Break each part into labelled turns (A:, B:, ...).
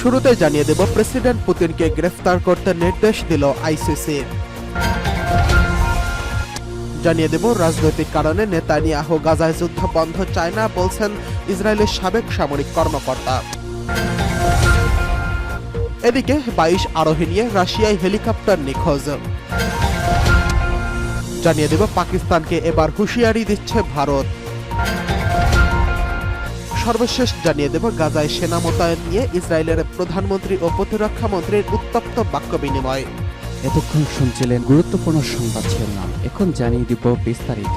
A: শুরুতে জানিয়ে দেব প্রেসিডেন্ট পুতিনকে গ্রেফতার করতে নির্দেশ দিল আইসিসি। জানিয়ে দেব রাজনৈতিক কারণে নেতানিয়াহু গাজায় যুদ্ধ বন্ধ চায় না বলছেন ইসরায়েলের সাবেক সামরিক কর্মকর্তা। এদিকে 22 আরোহী নিয়ে রাশিয়ায় হেলিকপ্টার নিখোঁজ। জানিয়ে দেব পাকিস্তানকে এবার হুঁশিয়ারি দিচ্ছে ভারত। সর্বশেষ জানিয়ে দেব গাজায় সেনা মোতায়েন নিয়ে ইসরায়েলের প্রধানমন্ত্রী ও প্রতিরক্ষা মন্ত্রীর উত্তপ্ত বাক্য বিনিময়।
B: এতক্ষণ শুনছিলেন গুরুত্বপূর্ণ সংবাদ শিরোনাম, এখন জানিয়ে দিব বিস্তারিত।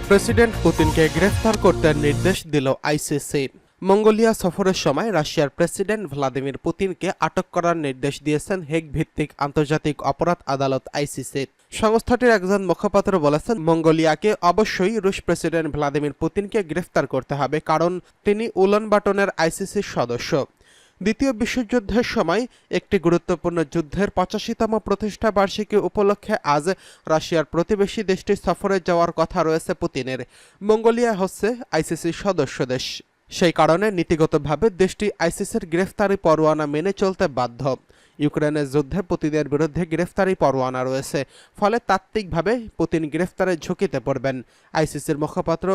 A: প্রেসিডেন্ট পুতিনকে গ্রেফতার করতে নির্দেশ দিল আইসিসি। মঙ্গোলিয়া সফরের সময় রাশিয়ার প্রেসিডেন্ট ভ্লাদিমির পুতিনকে আটক করার নির্দেশ দিয়েছেন হেগ ভিত্তিক আন্তর্জাতিক অপরাধ আদালত আইসিসি। সংস্থাটির একজন মুখপাত্র বলেছেন, মঙ্গোলিয়াকে অবশ্যই রুশ প্রেসিডেন্ট ভ্লাদিমির পুতিনকে গ্রেফতার করতে হবে, কারণ তিনি উলানবাটনের আইসিসির সদস্য। দ্বিতীয় বিশ্বযুদ্ধের সময় একটি গুরুত্বপূর্ণ যুদ্ধের 85তম প্রতিষ্ঠা বার্ষিকী উপলক্ষে আজ রাশিয়ার প্রতিবেশী দেশটি সফরে যাওয়ার কথা রয়েছে পুতিনের। মঙ্গোলিয়া হচ্ছে আইসিসির সদস্য দেশ, সেই কারণে নীতিগতভাবে দেশটি আইসিসির গ্রেফতারি পরোয়ানা মেনে চলতে বাধ্য। ইউক্রেনের যুদ্ধে পুতিনের বিরুদ্ধে গ্রেফতারি পরোয়ানা রয়েছে, ফলে তাত্ত্বিকভাবে পুতিন গ্রেফতারের ঝুঁকিতে পড়বেন। আইসিসির মুখপাত্র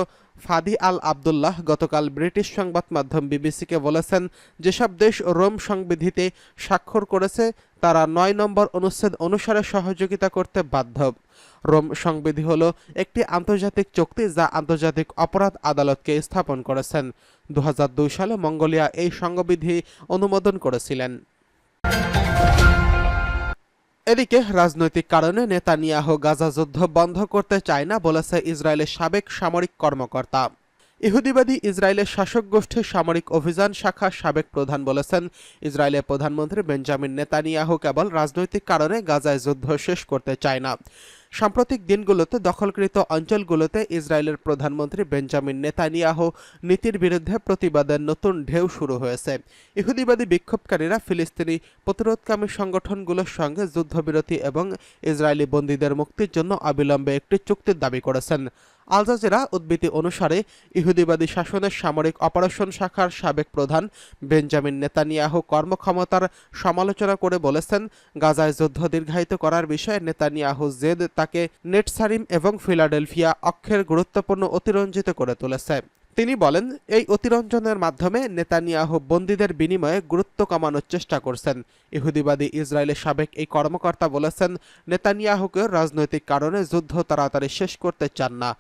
A: ফাদি আল আবদুল্লাহ গতকাল ব্রিটিশ সংবাদ মাধ্যম বিবিসিকে বলেছেন, যেসব দেশ রোম সংবিধিতে স্বাক্ষর করেছে তারা 9 নম্বর অনুচ্ছেদ অনুসারে সহযোগিতা করতে বাধ্য। রোম সংবিধি হল একটি আন্তর্জাতিক চুক্তি যা আন্তর্জাতিক অপরাধ আদালতকে স্থাপন করেছেন। 2002 সালে মঙ্গোলিয়া এই সংবিধি অনুমোদন করেছিলেন। এদিকে রাজনৈতিক কারণে নেতানিয়াহু গাজা যুদ্ধ বন্ধ করতে চায় না বলেছে ইসরায়েলের সাবেক সামরিক কর্মকর্তা। ইহুদিবাদী ইসরায়েলের শাসক গোষ্ঠীর সামরিক অভিযান শাখার সাবেক প্রধান বলেছেন, ইসরায়েলের প্রধানমন্ত্রী বেঞ্জামিন নেতানিয়াহু কেবল রাজনৈতিক কারণে গাজায় যুদ্ধ শেষ করতে চায় না। সাম্প্রতিক দিনগুলোতে দখলকৃত অঞ্চলগুলোতে ইসরায়েলের প্রধানমন্ত্রী বেঞ্জামিন নেতানিয়াহু নীতির বিরুদ্ধে প্রতিবাদের নতুন ঢেউ শুরু হয়েছে। ইহুদিবাদী বিক্ষোভকারীরা ফিলিস্তিনি প্রতিরোধকামী সংগঠনগুলোর সঙ্গে যুদ্ধবিরতি এবং ইসরায়েলি বন্দীদের মুক্তির জন্য অবিলম্বে একটি চুক্তির দাবি করেছেন। আল জাজিরা উদ্ধৃতি অনুসারে ইহুদিবাদী শাসনের সামরিক অপারেশন শাখার সাবেক প্রধান বেঞ্জামিন নেতানিয়াহু কর্মক্ষমতার সমালোচনা করে বলেছেন, গাজায় যুদ্ধ দীর্ঘায়িত করার বিষয়ে নেতানিয়াহু জেদ তাকে নেটসারিম এবং ফিলাডেলফিয়া অক্ষের গুরুত্বপূর্ণ অতিরঞ্জিত করে তুলেছে। তিনি বলেন, এই অতিরঞ্জনের মাধ্যমে নেতানিয়াহু বন্দীদের বিনিময়ে গুরুত্ব কমানোর চেষ্টা করছেন। ইহুদিবাদী ইসরায়েলের সাবেক এই কর্মকর্তা বলেছেন, নেতানিয়াহুকে রাজনৈতিক কারণে যুদ্ধ তাড়াতাড়ি শেষ করতে চান না।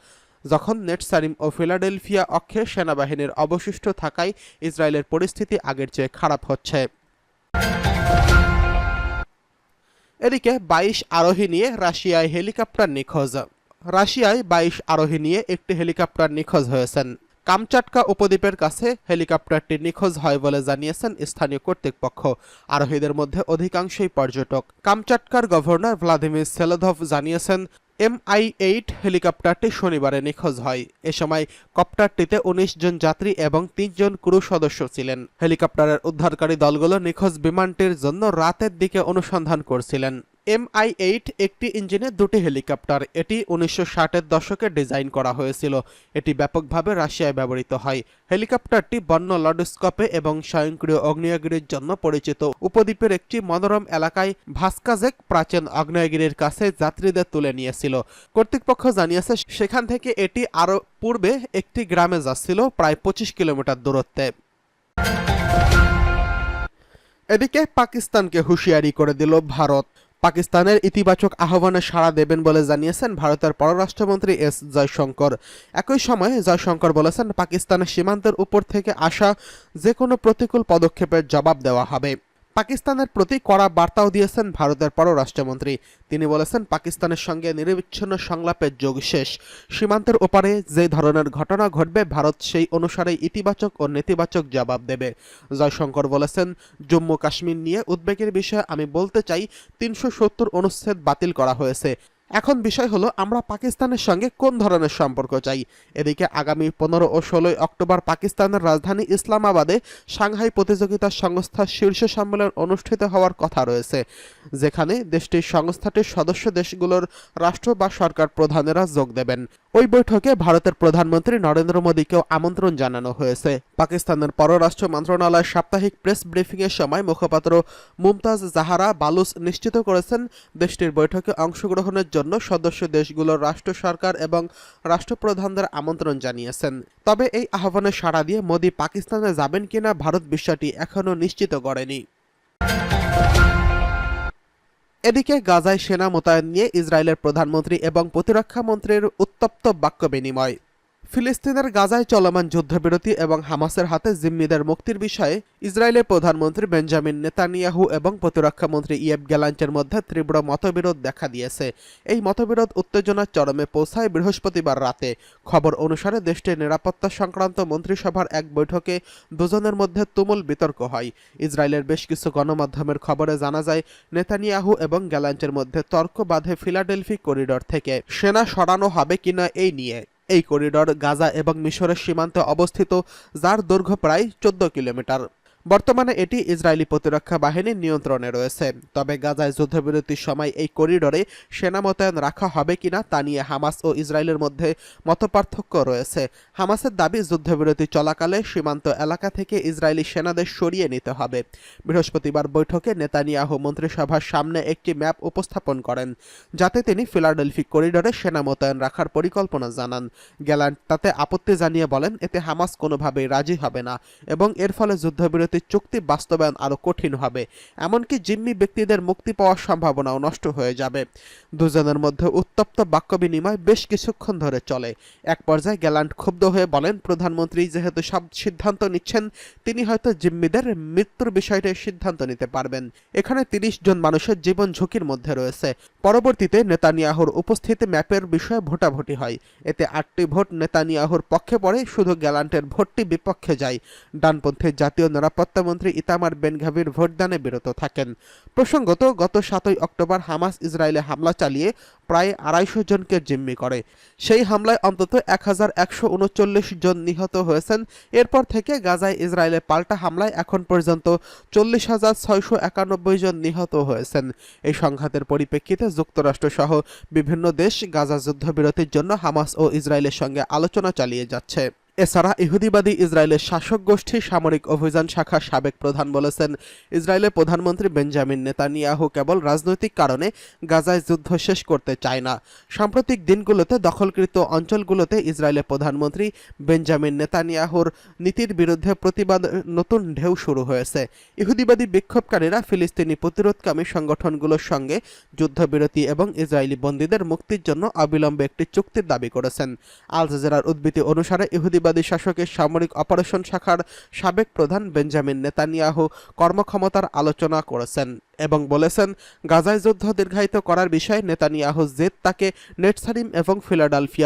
A: যখন নেটসারিম ও ফিলাডেলফিয়া অক্ষে সেনাবাহিনীর অবশিষ্ট থাকায় ইসরায়েলের পরিস্থিতি আগের চেয়ে খারাপ হচ্ছে। এদিকে 22 আরোহী নিয়ে রাশিয়ায় হেলিকপ্টার নিখোঁজ। রাশিয়ায় 22 আরোহী নিয়ে একটি হেলিকপ্টার নিখোঁজ হয়েছেন। কামচাটকা উপদ্বীপের কাছে হেলিকপ্টারটি নিখোঁজ হয় বলে জানিয়েছেন স্থানীয় কর্তৃপক্ষ। আরোহীদের মধ্যে অধিকাংশই পর্যটক। কামচাটকার গভর্নর ভ্লাদিমির সেলেদভ জানিয়েছেন, MI-8 হেলিকপ্টারটি শনিবারে নিখোঁজ হয়। এ সময় কপ্টারটিতে 19 জন যাত্রী এবং 3 জন ক্রু সদস্য ছিলেন। হেলিকপ্টারের উদ্ধারকারী দলগুলো নিখোঁজ বিমানটির জন্য রাতের দিকে অনুসন্ধান করছিলেন। MI-8 একটি ইঞ্জিনে 2টি হেলিকপ্টার। এটি 1960-এর দশকে ডিজাইন করা হয়েছিল। এটি ব্যাপকভাবে রাশিয়ায় ব্যবহৃত হয়। হেলিকপ্টারটি বন্য লডস্কোপে এবং স্বয়ংক্রিয় আগ্নেয়গিরির জন্য পরিচিত উপদ্বীপের একটি মনোরম এলাকায় ভাস্কাজেক প্রাচীন আগ্নেয়গিরির কাছে যাত্রীদের তুলে নিয়েছিল। কর্তৃপক্ষ জানিয়েছে, সেখান থেকে এটি আরও পূর্বে একটি গ্রামে যাচ্ছিল, প্রায় 25 কিলোমিটার দূরত্বে। এদিকে পাকিস্তানকে হুঁশিয়ারি করে দিল ভারত। পাকিস্তানের ইতিবাচক আহ্বানে সাড়া দেবেন বলে জানিয়েছেন ভারতের পররাষ্ট্রমন্ত্রী এস জয়শঙ্কর। একই সময়ে জয়শঙ্কর বলেছেন, পাকিস্তানের সীমান্তের উপর থেকে আসা যে কোনো প্রতিকূল পদক্ষেপের জবাব দেওয়া হবে। পাকিস্তানের প্রতি কড়া বার্তাও দিয়েছেন ভারতের পররাষ্ট্রমন্ত্রী। তিনি বলেছেন, পাকিস্তানের সঙ্গে নিরবিচ্ছিন্ন সংলাপের যুগ শেষ। সীমান্তের ওপারে যে ধরনের ঘটনা ঘটবে ভারত সেই অনুসারে ইতিবাচক ও নেতিবাচক জবাব দেবে। জয়শঙ্কর বলেছেন, জম্মু কাশ্মীর নিয়ে উদ্বেগের বিষয়ে আমি বলতে চাই, 370 অনুচ্ছেদ বাতিল করা হয়েছে। এখন বিষয় হলো আমরা পাকিস্তানের সঙ্গে কোন ধরনের সম্পর্ক চাই। এদিকে আগামী 15 ও 16 অক্টোবর পাকিস্তানের রাজধানী ইসলামাবাদে সাংহাই প্রতিযোগিতা সংস্থার শীর্ষ সম্মেলন অনুষ্ঠিত হওয়ার কথা রয়েছে, যেখানে দেশটির সংস্থাটির সদস্য দেশগুলোর রাষ্ট্র বা সরকার প্রধানেরা যোগ দেবেন। ওই বৈঠকে ভারতের প্রধানমন্ত্রী নরেন্দ্র মোদীকেও আমন্ত্রণ জানানো হয়েছে। পাকিস্তানের পররাষ্ট্র মন্ত্রণালয়ের সাপ্তাহিক প্রেস ব্রিফিংয়ের সময় মুখপাত্র মুমতাজ জাহারা বালুচ নিশ্চিত করেছেন, দেশটির বৈঠকে অংশগ্রহণের জন্য সদস্য দেশগুলোর রাষ্ট্র সরকার এবং রাষ্ট্রপ্রধানদের আমন্ত্রণ জানিয়েছেন। তবে এই আহ্বানে সাড়া দিয়ে মোদী পাকিস্তানে যাবেন কিনা ভারত বিষয়টি এখনও নিশ্চিত করেনি। এদিকে গাজায় সেনা মোতায়েন নিয়ে ইসরায়েলের প্রধানমন্ত্রী এবং প্রতিরক্ষা মন্ত্রীর উত্তপ্ত বাক্য বিনিময়। ফিলিস্তিনের গাজায় চলমান যুদ্ধবিরতি এবং হামাসের হাতে জিম্মিদের মুক্তির বিষয়ে ইসরায়েলের প্রধানমন্ত্রী বেঞ্জামিন নেতানিয়াহু এবং প্রতিরক্ষামন্ত্রী ইয়েভ গ্যালান্টের মধ্যে তীব্র মতবিরোধ দেখা দিয়েছে। এই মতবিরোধ উত্তেজনার চরমে পৌঁছায় বৃহস্পতিবার রাতে। খবর অনুসারে দেশটির নিরাপত্তা সংক্রান্ত মন্ত্রিসভার এক বৈঠকে দুজনের মধ্যে তুমুল বিতর্ক হয়। ইসরায়েলের বেশ কিছু গণমাধ্যমের খবরে জানা যায়, নেতানিয়াহু এবং গ্যালান্টের মধ্যে তর্ক বাধে ফিলাডেলফি করিডর থেকে সেনা সরানো হবে কিনা এই নিয়ে। এই করিডর গাজা এবং মিশরের সীমান্তে অবস্থিত, যার দৈর্ঘ্য প্রায় 14 কিলোমিটার। বর্তমানে এটি ইসরায়েলি প্রতিরক্ষা বাহিনীর নিয়ন্ত্রণে রয়েছে। তবে গাজায় যুদ্ধবিরতির সময় এই করিডরে সেনা মোতায়েন রাখা হবে কিনা তা নিয়ে হামাস ও ইসরায়েলের মধ্যে মতপার্থক্য রয়েছে। হামাসের দাবি, যুদ্ধবিরতি চলাকালে সীমান্ত এলাকা থেকে ইসরায়েলি সেনাদের সরিয়ে নিতে হবে। বৃহস্পতিবার বৈঠকে নেতানিয়াহু মন্ত্রিসভার সামনে একটি ম্যাপ উপস্থাপন করেন, যাতে তিনি ফিলাডেলফি করিডরে সেনা মোতায়েন রাখার পরিকল্পনা জানান। গ্যালান্ট তাতে আপত্তি জানিয়ে বলেন, এতে হামাস কোনোভাবেই রাজি হবে না এবং এর ফলে যুদ্ধবিরতি চুক্তি বাস্তবায়ন আরও কঠিন হবে। এমনকি জিম্মি ব্যক্তিদের মুক্তি পাওয়ার সম্ভাবনাও নষ্ট হয়ে যাবে। দুজনের মধ্যে উত্তপ্ত বাক্য বিনিময় বেশ কিছুক্ষণ ধরে চলে। এক পর্যায়ে গ্যালান্ট ক্ষুব্ধ হয়ে বলেন, প্রধানমন্ত্রী যেহেতু সব সিদ্ধান্ত নিচ্ছেন, তিনি হয়তো জিম্মিদের মৃত্যুর বিষয়টি সিদ্ধান্ত নিতে পারবেন। এখানে 30 জন মানুষের জীবন ঝুঁকির মধ্যে রয়েছে। পরবর্তীতে নেতানিয়াহুর উপস্থিতি ম্যাপের বিষয়ে ভোটাভুটি হয়। এতে 8টি ভোট নেতানিয়াহুর পক্ষে পড়ে, শুধু গ্যালান্টের ভোটটি বিপক্ষে যায়। ডানপন্থী জাতীয় নিরাপত্তামন্ত্রী ইতামার বেন-গাভির ভোটদানে বিরত থাকেন। প্রসঙ্গত, গত 7 অক্টোবর হামাস ইসরায়েলে হামলা চালিয়ে প্রায় 250 জনকে জিম্মি করে। সেই হামলায় অন্তত 1139 জন নিহত হয়েছেন। এরপর থেকে গাজায় ইসরায়েলের পাল্টা হামলায় এখন পর্যন্ত 40,691 জন নিহত হয়েছেন। এই সংঘাতের পরিপ্রেক্ষিতে যুক্তরাষ্ট্র সহ বিভিন্ন দেশ গাজা যুদ্ধবিরতির জন্য হামাস ও ইসরায়েলের সঙ্গে আলোচনা চালিয়ে যাচ্ছে। এছাড়া ইহুদিবাদী ইসরায়েলের শাসক গোষ্ঠী সামরিক অভিযান শাখার সাবেক প্রধান বলেছেন, ইসরায়েলের প্রধানমন্ত্রী বেঞ্জামিন নেতানিয়াহু কেবল রাজনৈতিক কারণে গাজায় যুদ্ধ শেষ করতে চায় না। সাম্প্রতিক দিনগুলোতে দখলকৃত অঞ্চলগুলোতে ইসরায়েলের প্রধানমন্ত্রী বেঞ্জামিন নেতানিয়াহুর নীতির বিরুদ্ধে প্রতিবাদ নতুন ঢেউ শুরু হয়েছে। ইহুদিবাদী বিক্ষোভকারীরা ফিলিস্তিনি প্রতিরোধকামী সংগঠনগুলোর সঙ্গে যুদ্ধবিরতি এবং ইসরায়েলি বন্দীদের মুক্তির জন্য অবিলম্বে একটি চুক্তির দাবি করেছেন। আল জাজিরার উদ্ধৃতি অনুসারে ইহুদিবাদী শাসকের সামরিক অপারেশন শাখার সাবেক প্রধান বেঞ্জামিন নেতানিয়াহু কর্মক্ষমতার আলোচনা করেছেন এবং বলেছেন, গাজায় যুদ্ধ দীর্ঘায়িত করার বিষয়ে নেতানিয়াহু জেদ তাকে নেটসারিম এবং ফিলাডেলফিয়া